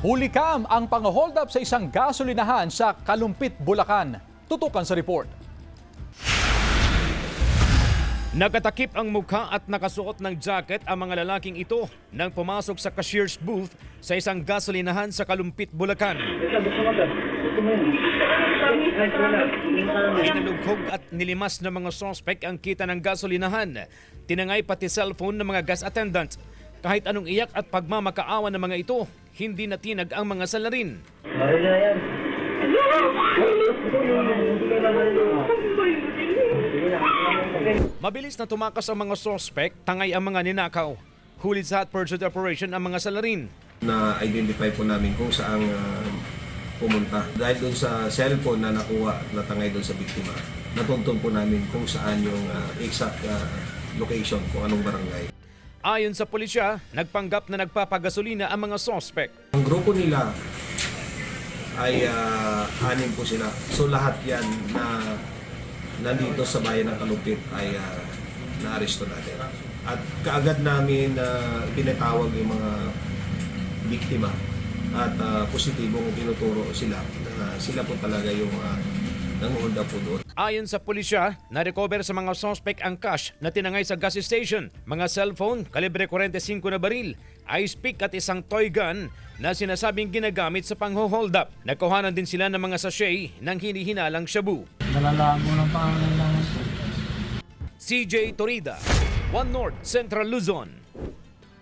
Hulikam ang pang-hold up sa isang gasolinahan sa Kalumpit, Bulacan. Tutukan sa report. Nakatakip ang mukha at nakasuot ng jacket ang mga lalaking ito nang pumasok sa cashier's booth sa isang gasolinahan sa Kalumpit, Bulacan. Inalugkog at nilimas ng mga sospek ang kita ng gasolinahan. Tinangay pati cellphone ng mga gas attendant. Kahit anong iyak at pagmamakaawa ng mga ito, hindi natinag ang mga salarin. Mabilis na tumakas ang mga sospek, tangay ang mga ninakaw. Huli sa hot pursuit operation ang mga salarin. Na-identify po namin kung saan pumunta. Dahil doon sa cellphone na nakuha, natangay doon sa biktima, natuntun po namin kung saan yung exact location, kung anong barangay. Ayon sa pulisya, nagpanggap na nagpapagasolina ang mga sospek. Ang grupo nila ay 6 po sila. So lahat yan na nandito sa bayan ng Kalumpit ay naaresto natin. At kaagad namin pinatawag yung mga biktima at positibong tinuturo sila na sila po talaga yung nanguhold up po doon. Ayon sa pulisya, na-recover sa mga sospek ang cash na tinangay sa gas station, mga cellphone, kalibre 45 na baril, ice pick at isang toy gun na sinasabing ginagamit sa pang-hold up. Nagkuhanan din sila ng mga sachet ng hinihinalang shabu. Nalalaman mo ng pangalan lang. CJ Torida, One North, Central Luzon.